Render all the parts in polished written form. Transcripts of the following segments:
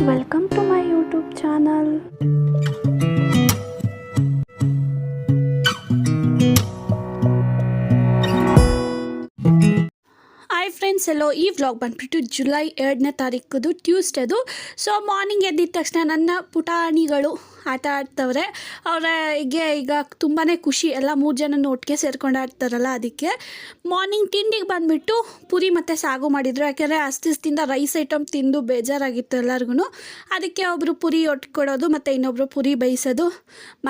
welcome to my YouTube channel. Hi friends, ಎಲ್ಲೋ ಈ vlog ಬಂದುಬಿಟ್ಟು ಜುಲೈ 2ನೇ ತಾರೀಕುದು ಟ್ಯೂಸ್ಡೇದು. ಸೊ ಮಾರ್ನಿಂಗ್ ಎದ್ದಿದ ತಕ್ಷಣ ನನ್ನ ಪುಟಾಣಿಗಳು ಆಟ ಆಡ್ತವ್ರೆ. ಅವರಿಗೆ ಈಗ ತುಂಬಾ ಖುಷಿ, ಎಲ್ಲ 3 ಜನನೂ ಒಟ್ಟಿಗೆ ಸೇರ್ಕೊಂಡು ಆಡ್ತಾರಲ್ಲ. ಅದಕ್ಕೆ ಮಾರ್ನಿಂಗ್ ತಿಂಡಿಗೆ ಬಂದುಬಿಟ್ಟು ಪುರಿ ಮತ್ತು ಸಾಗು ಮಾಡಿದರು. ಯಾಕೆಂದರೆ ಅಷ್ಟು ದಿವಸದಿಂದ ರೈಸ್ ಐಟಮ್ ತಿಂದು ಬೇಜಾರಾಗಿತ್ತು ಎಲ್ಲರಿಗೂ. ಅದಕ್ಕೆ ಒಬ್ಬರು ಪುರಿ ಒಟ್ಕೊಡೋದು ಮತ್ತು ಇನ್ನೊಬ್ಬರು ಪುರಿ ಬೇಯಿಸೋದು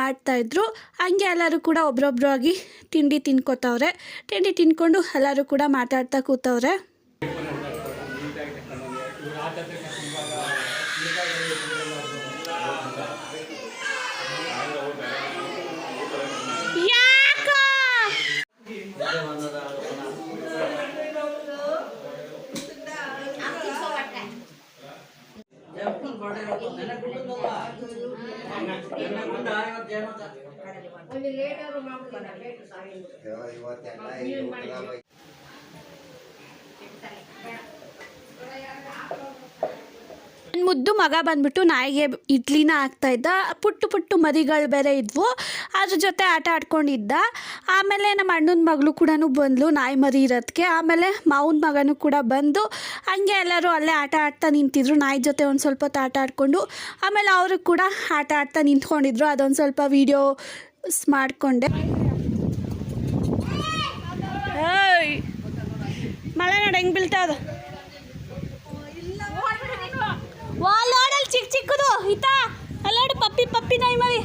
ಮಾಡ್ತಾಯಿದ್ರು. ಹಂಗೆ ಎಲ್ಲರೂ ಕೂಡ ಒಬ್ರೊಬ್ರು ಆಗಿ ತಿಂಡಿ ತಿನ್ಕೋತವ್ರೆ. ತಿಂಡಿ ತಿನ್ಕೊಂಡು ಎಲ್ಲರೂ ಕೂಡ ಮಾತಾಡ್ತಾ ಕೂತವ್ರೆ. ಮುದ್ದು ಮಗ ಬಂದ್ಬಿಟ್ಟು ನಾಯಿಗೆ ಇಡ್ಲಿನ ಹಾಕ್ತಾಯಿದ್ದ. ಪುಟ್ಟು ಮರಿಗಳು ಬೇರೆ ಇದ್ವು, ಅದ್ರ ಜೊತೆ ಆಟ ಆಡ್ಕೊಂಡಿದ್ದ. ಆಮೇಲೆ ನಮ್ಮ ಅಣ್ಣನ ಮಗಳು ಕೂಡ ಬಂದ್ಲು ನಾಯಿ ಮರಿ ಇರೋದಕ್ಕೆ. ಆಮೇಲೆ ಮಾವನ ಮಗನೂ ಕೂಡ ಬಂದು ಹಂಗೆ ಎಲ್ಲರೂ ಅಲ್ಲೇ ಆಟ ಆಡ್ತಾ ನಿಂತಿದ್ರು. ನಾಯಿ ಜೊತೆ ಒಂದು ಸ್ವಲ್ಪ ಹೊತ್ತು ಆಟ ಆಡಿಕೊಂಡು ಆಮೇಲೆ ಅವರು ಕೂಡ ಆಟ ಆಡ್ತಾ ನಿಂತ್ಕೊಂಡಿದ್ರು. ಅದೊಂದು ಸ್ವಲ್ಪ ವೀಡಿಯೋಸ್ ಮಾಡಿಕೊಂಡೆ. ಮಳೆ ನೋಡಿ ಹೆಂಗೆ ಬೀಳ್ತಾದ. ವಾಲೋಡಲ್ಲಿ ಚಿಕ್ಕದು ಇತ್ತಾ ಅಲ್ಲಾಡು ಪಪ್ಪಿ ನಾಯಿ ಮರಿ.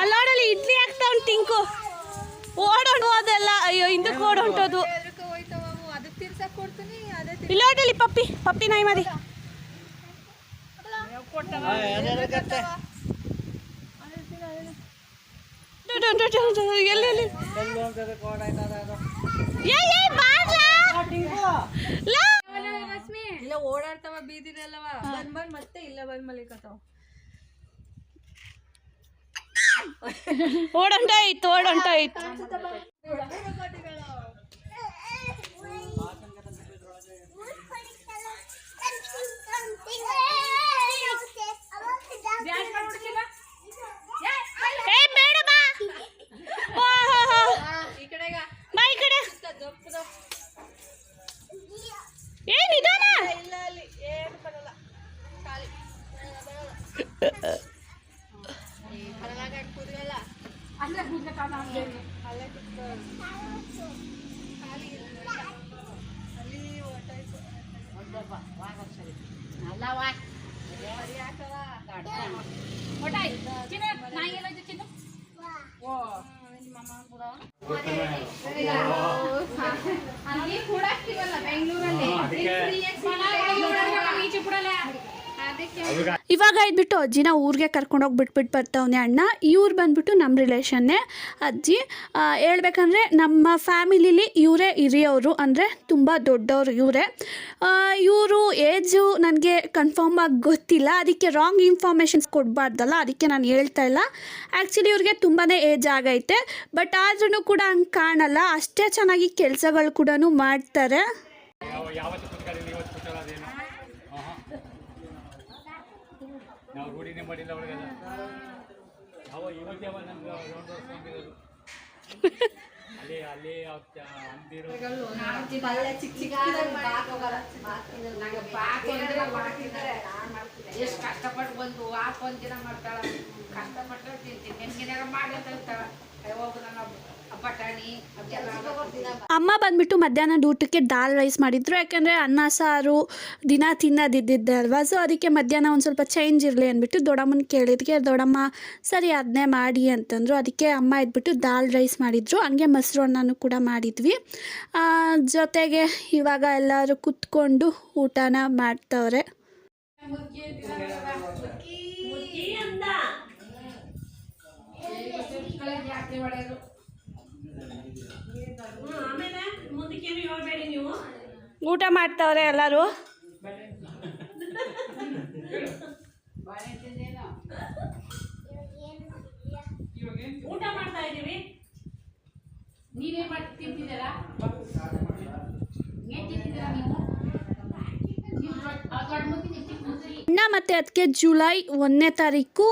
ಅಲ್ಲಾಡಲ್ಲಿ ಇಡ್ಲಿ ಆಗ್ತಾ ಉಂಟು ಟಿಂಕು. ಓಡೋಣ ಅದೆಲ್ಲ. ಅಯ್ಯೋ ಹಿಂದಕ್ಕೆ ಓಡೊಂಟೋದು. ಇಲ್ಲೋಡಲ್ಲಿ ಪಪ್ಪಿ ನಾಯಿ ಮರಿ. ಎಲ್ಲಿ ಓಡಾಡ್ತಾವ ಬೀದಿನಲ್ಲವ ಬಂದ್ ಮತ್ತೆ ಇಲ್ಲ ಬಂದ್ ಮಲಿಕತಾವ. ಓಡೊಂಟಾಯ್ತು. ಇವಾಗ ಇದ್ಬಿಟ್ಟು ಅಜ್ಜಿನ ಊರಿಗೆ ಕರ್ಕೊಂಡೋಗಿ ಬಿಟ್ಬಿಟ್ಟು ಬರ್ತಾವನೆ ಅಣ್ಣ. ಇವ್ರು ಬಂದ್ಬಿಟ್ಟು ನಮ್ಮ ರಿಲೇಷನ್ನೇ ಅಜ್ಜಿ. ಹೇಳ್ಬೇಕಂದ್ರೆ ನಮ್ಮ ಫ್ಯಾಮಿಲಿಲಿ ಇವರೇ ಹಿರಿಯವರು, ಅಂದರೆ ತುಂಬ ದೊಡ್ಡವರು ಇವರೇ. ಇವರು ಏಜು ನನಗೆ ಕನ್ಫರ್ಮ್ ಆಗಿ ಗೊತ್ತಿಲ್ಲ, ಅದಕ್ಕೆ ರಾಂಗ್ ಇನ್ಫಾರ್ಮೇಷನ್ಸ್ ಕೊಡಬಾರ್ದಲ್ಲ, ಅದಕ್ಕೆ ನಾನು ಹೇಳ್ತಾ ಇಲ್ಲ. ಆ್ಯಕ್ಚುಲಿ ಇವ್ರಿಗೆ ತುಂಬಾ ಏಜ್ ಆಗೈತೆ, ಬಟ್ ಆದ್ರೂ ಕೂಡ ಹಂಗೆ ಕಾಣಲ್ಲ. ಅಷ್ಟೇ ಚೆನ್ನಾಗಿ ಕೆಲಸಗಳು ಕೂಡ ಮಾಡ್ತಾರೆ. ನಾವು ರೂಢಿನೇ ಮಾಡಿಲ್ಲ ಅವಳಿಗೆಲ್ಲ. ಇವತ್ತೇ ಅಲ್ಲಿ ಅಂದಿರೋ ಎಷ್ಟು ಕಷ್ಟಪಟ್ಟು ಬಂದು ಒಂದ್ ದಿನ ಮಾಡ್ತಾಳ. ಕಷ್ಟಪಟ್ಟು ತಿಂತೀನಿ ನೆನ್ಗಿನಾರ ಮಾಡ್ಲತ್ತಾಳ. ಹೋಗು ನಾನು ಬಟಾಣಿ ಅಮ್ಮ ಬಂದ್ಬಿಟ್ಟು ಮಧ್ಯಾಹ್ನದ ಊಟಕ್ಕೆ ದಾಲ್ ರೈಸ್ ಮಾಡಿದ್ರು. ಯಾಕೆಂದರೆ ಅನ್ನ ಸಾರು ದಿನ ತಿನ್ನೋದಿದ್ದೆ ಅಲ್ವಾ. ಸೊ ಅದಕ್ಕೆ ಮಧ್ಯಾಹ್ನ ಒಂದು ಸ್ವಲ್ಪ ಚೇಂಜ್ ಇರಲಿ ಅಂದ್ಬಿಟ್ಟು ದೊಡ್ಡಮ್ಮನ ಕೇಳಿದ್ಗೆ ದೊಡ್ಡಮ್ಮ ಸರಿ ಅದನ್ನೇ ಮಾಡಿ ಅಂತಂದರು. ಅದಕ್ಕೆ ಅಮ್ಮ ಇದ್ಬಿಟ್ಟು ದಾಲ್ ರೈಸ್ ಮಾಡಿದರು. ಹಂಗೆ ಮೊಸರು ಅನ್ನನೂ ಕೂಡ ಮಾಡಿದ್ವಿ. ಜೊತೆಗೆ ಇವಾಗ ಎಲ್ಲರೂ ಕುತ್ಕೊಂಡು ಊಟನ ಮಾಡ್ತವ್ರೆ. ಊಟ ಮಾಡ್ತವ್ರೆ ಎಲ್ಲರೂ. ಊಟ ಮಾಡ್ತಾ ಇದೀವಿ. ನೀವೇ ಮಾಡಿ ತಿಂತಿದ್ದೀರಾ? ಮತ್ತು ಅದಕ್ಕೆ ಜುಲೈ 1ನೇ ತಾರೀಕು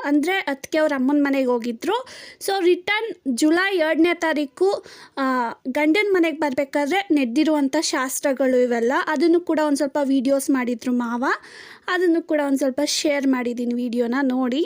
ಅಂದರೆ ಅದಕ್ಕೆ ಅವ್ರ ಅಮ್ಮನ ಮನೆಗೆ ಹೋಗಿದ್ರು. ಸೊ ರಿಟರ್ನ್ ಜುಲೈ 2ನೇ ತಾರೀಕು ಗಂಡನ ಮನೆಗೆ ಬರಬೇಕಾದ್ರೆ ನಡೆದಿರುವಂಥ ಶಾಸ್ತ್ರಗಳು ಇವೆಲ್ಲ. ಅದನ್ನು ಕೂಡ ಒಂದು ಸ್ವಲ್ಪ ವೀಡಿಯೋಸ್ ಮಾಡಿದರು ಮಾವ. ಅದನ್ನು ಕೂಡ ಒಂದು ಸ್ವಲ್ಪ ಶೇರ್ ಮಾಡಿದ್ದೀನಿ ವೀಡಿಯೋನ ನೋಡಿ.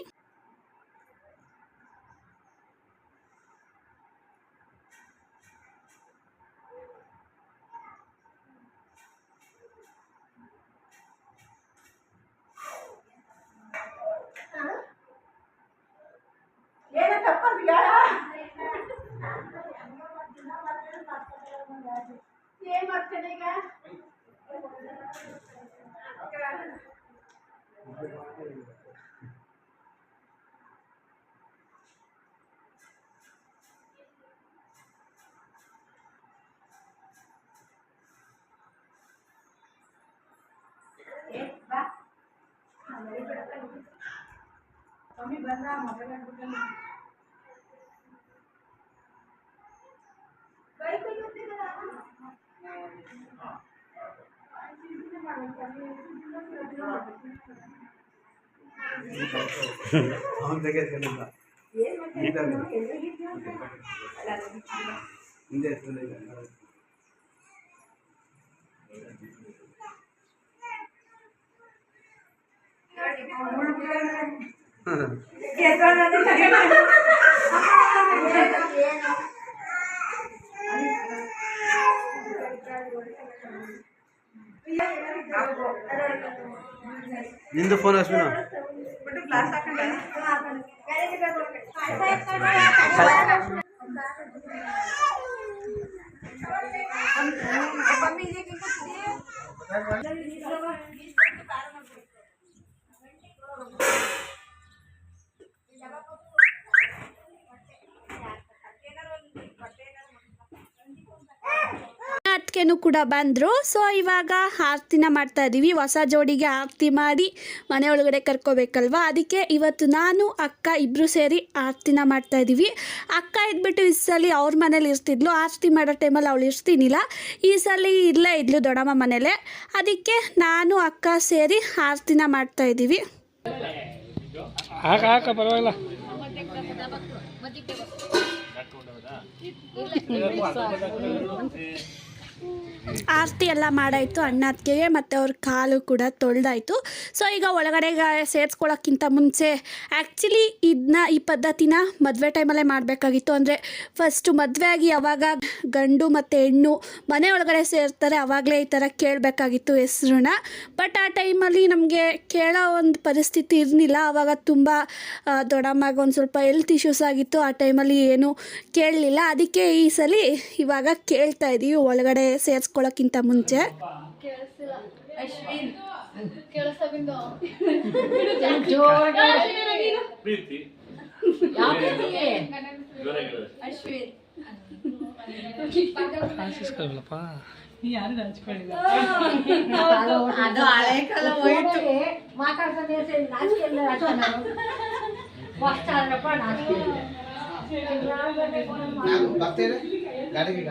ನಿಂದು ಫೋನ್ ಅಶ್ವಿನ ಅದಕ್ಕೇನು ಕೂಡ ಬಂದರು. ಸೊ ಇವಾಗ ಆರತಿನ ಮಾಡ್ತಾ ಇದ್ದೀವಿ. ಹೊಸ ಜೋಡಿಗೆ ಆರತಿ ಮಾಡಿ ಮನೆ ಒಳಗಡೆ ಕರ್ಕೋಬೇಕಲ್ವ, ಅದಕ್ಕೆ ಇವತ್ತು ನಾನು ಅಕ್ಕ ಇಬ್ಬರು ಸೇರಿ ಆರತಿನ ಮಾಡ್ತಾ ಇದ್ದೀವಿ. ಅಕ್ಕ ಇದ್ಬಿಟ್ಟು ಈ ಸಲ ಅವ್ರ ಮನೇಲಿ ಇರ್ತಿದ್ಲು. ಆರತಿ ಮಾಡೋ ಟೈಮಲ್ಲಿ ಅವಳು ಇರ್ತೀನಿಲ್ಲ. ಈ ಸಲ ಇಲ್ಲೇ ಇದ್ಲು ದೊಡ್ಡಮ್ಮ ಮನೇಲೆ. ಅದಕ್ಕೆ ನಾನು ಅಕ್ಕ ಸೇರಿ ಆರತಿನ ಮಾಡ್ತಾ ಇದ್ದೀವಿ. ಪರವಾಗಿಲ್ಲ. ಆರತಿ ಎಲ್ಲ ಮಾಡಾಯಿತು. ಅಣ್ಣತ್ತಿಗೆ ಮತ್ತು ಅವ್ರ ಕಾಲು ಕೂಡ ತೊಳೆದಾಯಿತು. ಸೊ ಈಗ ಒಳಗಡೆಗೆ ಸೇರಿಸ್ಕೊಳ್ಳೋಕ್ಕಿಂತ ಮುಂಚೆ ಆ್ಯಕ್ಚುಲಿ ಈ ಪದ್ಧತಿನ ಮದುವೆ ಟೈಮಲ್ಲೇ ಮಾಡಬೇಕಾಗಿತ್ತು. ಅಂದರೆ ಫಸ್ಟು ಮದುವೆ ಆಗಿ ಯಾವಾಗ ಗಂಡು ಮತ್ತು ಹೆಣ್ಣು ಮನೆ ಒಳಗಡೆ ಸೇರ್ತಾರೆ ಆವಾಗಲೇ ಈ ಥರ ಕೇಳಬೇಕಾಗಿತ್ತು ಹೆಸ್ರನ್ನ. ಬಟ್ ಆ ಟೈಮಲ್ಲಿ ನಮಗೆ ಕೇಳೋ ಒಂದು ಪರಿಸ್ಥಿತಿ ಇರಲಿಲ್ಲ. ಆವಾಗ ತುಂಬ ದೊಡ್ಡಮ್ಮಗೆ ಒಂದು ಸ್ವಲ್ಪ ಹೆಲ್ತ್ ಇಶ್ಯೂಸ್ ಆಗಿತ್ತು. ಆ ಟೈಮಲ್ಲಿ ಏನೂ ಕೇಳಲಿಲ್ಲ. ಅದಕ್ಕೆ ಈ ಸಲ ಇವಾಗ ಕೇಳ್ತಾ ಇದ್ದೀವಿ ಒಳಗಡೆ ಸೇರಿಸ್ಕೊಳ್ಳೋಕ್ಕಿಂತ ಮುಂಚೆ. ಅದು ಹಳೆ ಕಾಲ ಹೋಯ್ತು. ಬರ್ತೇನೆ ಗಾಡಿಗೆ